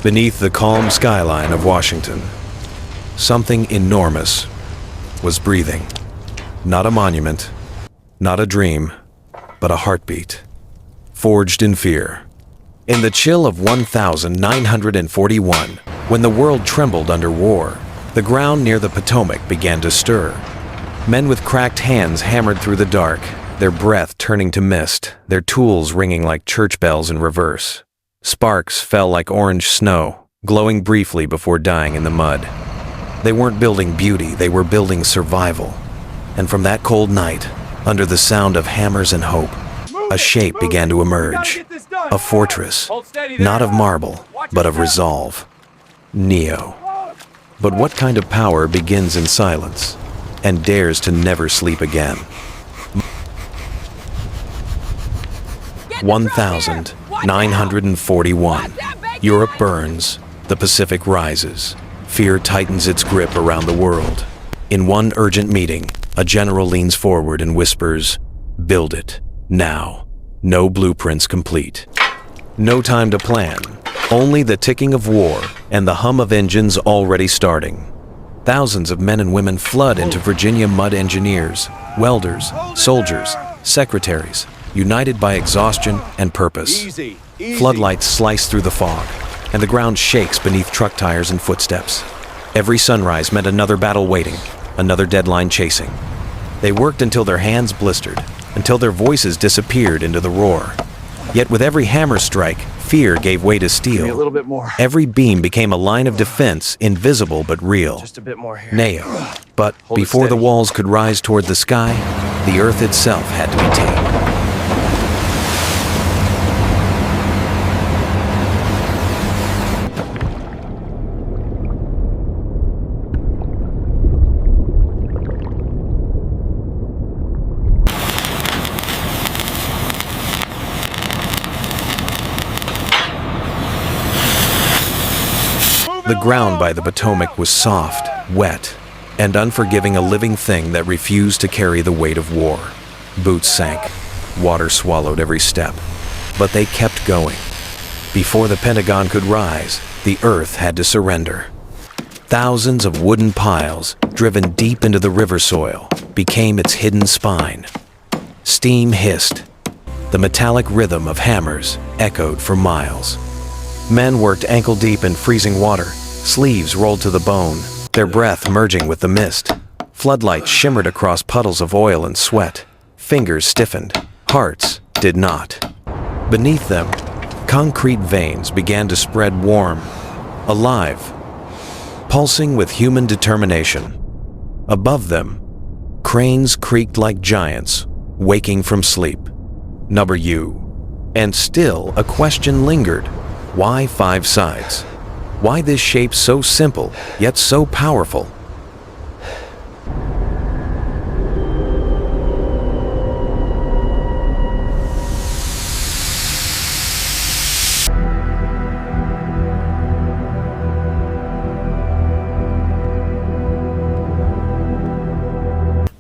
Beneath the calm skyline of Washington, something enormous was breathing. Not a monument, not a dream, but a heartbeat, forged in fear. In the chill of 1941, when the world trembled under war, the ground near the Potomac began to stir. Men with cracked hands hammered through the dark, their breath turning to mist, their tools ringing like church bells in reverse. Sparks fell like orange snow, glowing briefly before dying in the mud. They weren't building beauty, they were building survival. And from that cold night, under the sound of hammers and hope, a shape began to emerge. A fortress, not of marble, but of resolve. Neo. But what kind of power begins in silence and dares to never sleep again? 1941. Europe burns, the Pacific rises. Fear tightens its grip around the world. In one urgent meeting, a general leans forward and whispers, "Build it, now. No blueprints complete." No time to plan, only the ticking of war and the hum of engines already starting. Thousands of men and women flood into Virginia mud engineers, welders, soldiers, secretaries, united by exhaustion and purpose. Floodlights slice through the fog, and the ground shakes beneath truck tires and footsteps. Every sunrise meant another battle waiting, another deadline chasing. They worked until their hands blistered, until their voices disappeared into the roar. Yet with every hammer strike, fear gave way to steel. A little bit more. Every beam became a line of defense, invisible but real. Just a bit more here. Neo. But before the walls could rise toward the sky, the earth itself had to be tamed. The ground by the Potomac was soft, wet, and unforgiving, a living thing that refused to carry the weight of war. Boots sank. Water swallowed every step. But they kept going. Before the Pentagon could rise, the earth had to surrender. Thousands of wooden piles, driven deep into the river soil, became its hidden spine. Steam hissed. The metallic rhythm of hammers echoed for miles. Men worked ankle-deep in freezing water, sleeves rolled to the bone, their breath merging with the mist. Floodlights shimmered across puddles of oil and sweat. Fingers stiffened, hearts did not. Beneath them, concrete veins began to spread warm, alive, pulsing with human determination. Above them, cranes creaked like giants, waking from sleep. W. And still a question lingered. Why 5 sides? Why this shape so simple, yet so powerful?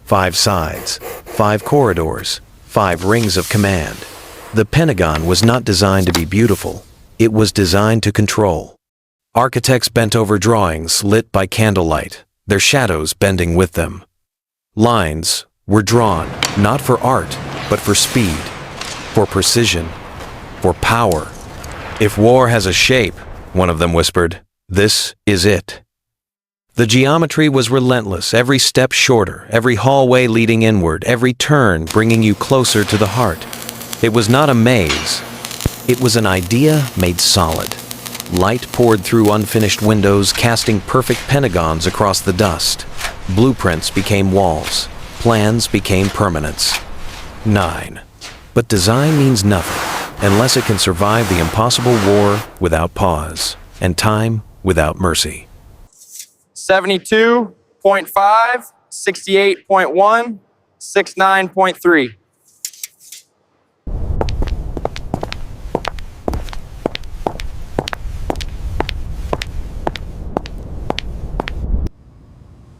Five sides, 5 corridors, 5 rings of command. The Pentagon was not designed to be beautiful. It was designed to control. Architects bent over drawings lit by candlelight, their shadows bending with them. Lines were drawn, not for art, but for speed, for precision, for power. If war has a shape, one of them whispered, this is it. The geometry was relentless, every step shorter, every hallway leading inward, every turn bringing you closer to the heart. It was not a maze. It was an idea made solid. Light poured through unfinished windows, casting perfect pentagons across the dust. Blueprints became walls. Plans became permanents. 9. But design means nothing unless it can survive the impossible war without pause and time without mercy. 72.5, 68.1, 69.3.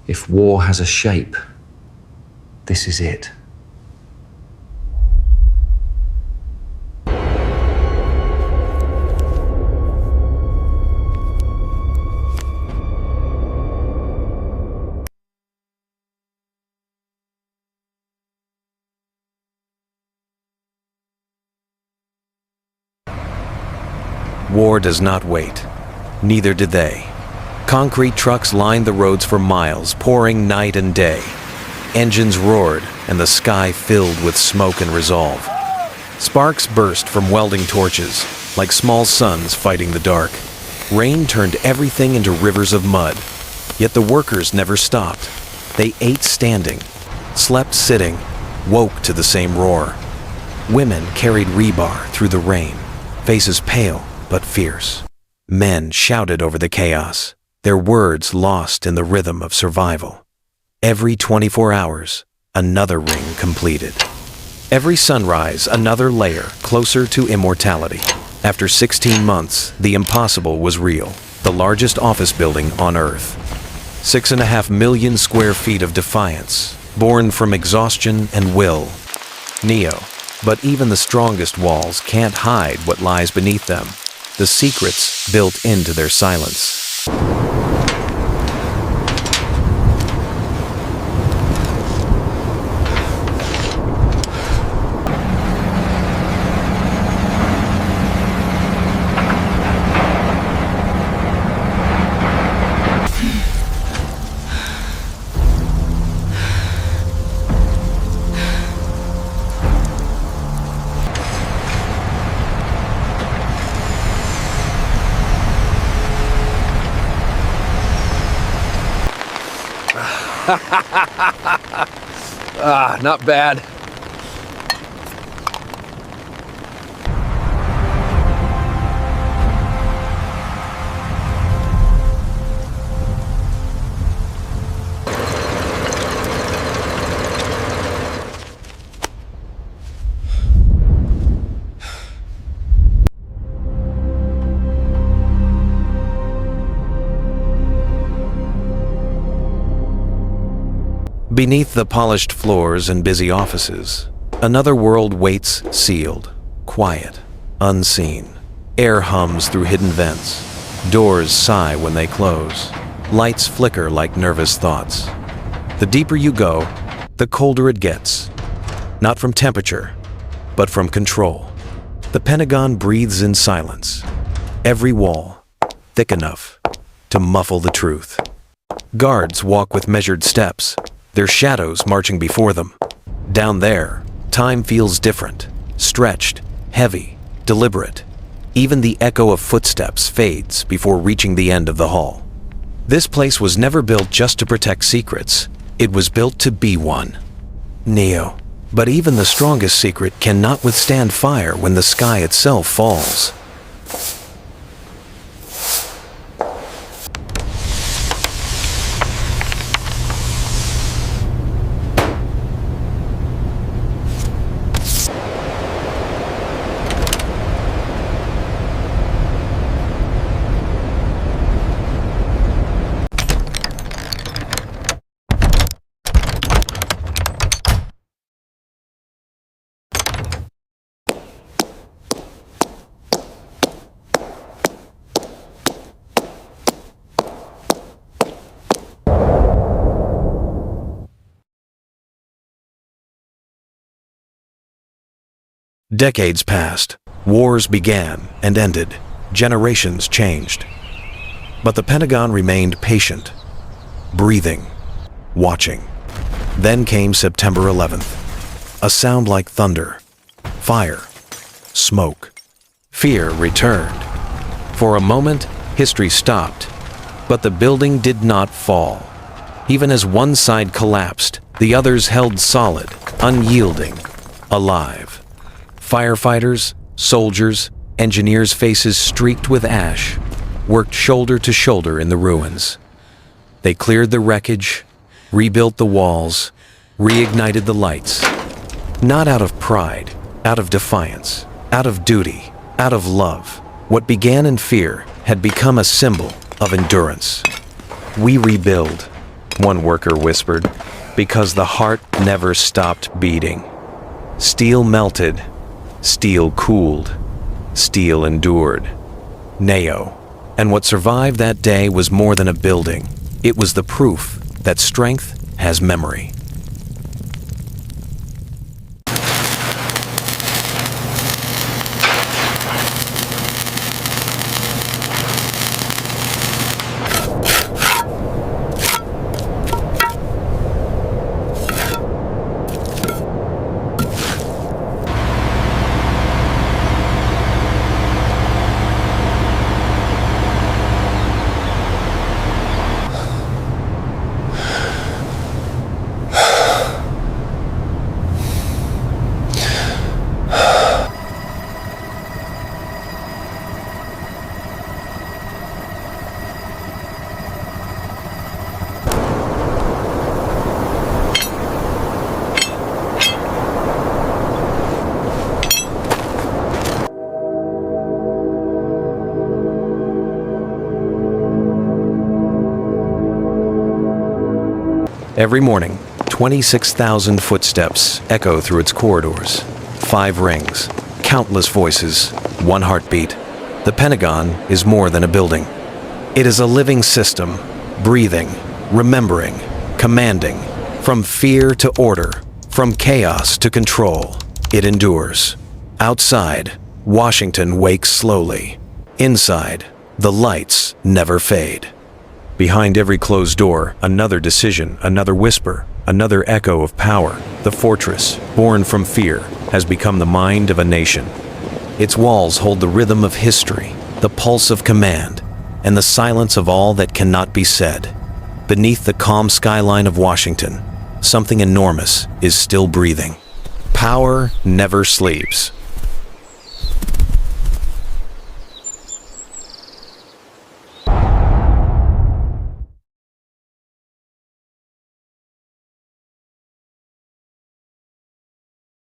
If war has a shape, this is it. war does not wait. Neither did they. Concrete trucks lined the roads for miles, pouring night and day. Engines roared, and the sky filled with smoke and resolve. Sparks burst from welding torches, like small suns fighting the dark. Rain turned everything into rivers of mud. Yet the workers never stopped. They ate standing, slept sitting, woke to the same roar. Women carried rebar through the rain, faces pale but fierce. Men shouted over the chaos, their words lost in the rhythm of survival. Every 24 hours, another ring completed. Every sunrise, another layer closer to immortality. After 16 months, the impossible was real. The largest office building on Earth. 6.5 million square feet of defiance, born from exhaustion and will. Neo. But even the strongest walls can't hide what lies beneath them. The secrets built into their silence. Not bad. Beneath the polished floors and busy offices, another world waits sealed, quiet, unseen. Air hums through hidden vents. Doors sigh when they close. Lights flicker like nervous thoughts. The deeper you go, the colder it gets. Not from temperature, but from control. The Pentagon breathes in silence. Every wall, thick enough to muffle the truth. Guards walk with measured steps, their shadows marching before them. Down there, time feels different, stretched, heavy, deliberate. Even the echo of footsteps fades before reaching the end of the hall. This place was never built just to protect secrets. It was built to be one. Neo. But even the strongest secret cannot withstand fire when the sky itself falls. Decades passed. Wars began and ended. Generations changed. But the Pentagon remained patient, breathing, watching. Then came September 11th. A sound like thunder, fire, smoke. Fear returned. For a moment, history stopped. But the building did not fall. Even as one side collapsed, the others held solid, unyielding, alive. Firefighters, soldiers, engineers' faces streaked with ash, worked shoulder to shoulder in the ruins. They cleared the wreckage, rebuilt the walls, reignited the lights. Not out of pride, out of defiance, out of duty, out of love. What began in fear had become a symbol of endurance. "We rebuild," one worker whispered, because the heart never stopped beating. Steel melted. Steel cooled. Steel endured. Neo. And what survived that day was more than a building. It was the proof that strength has memory. Every morning, 26,000 footsteps echo through its corridors. 5 rings, countless voices, 1 heartbeat. The Pentagon is more than a building. It is a living system, breathing, remembering, commanding. From fear to order, from chaos to control, it endures. Outside, Washington wakes slowly. Inside, the lights never fade. Behind every closed door, another decision, another whisper, another echo of power. The fortress, born from fear, has become the mind of a nation. Its walls hold the rhythm of history, the pulse of command, and the silence of all that cannot be said. Beneath the calm skyline of Washington, something enormous is still breathing. Power never sleeps.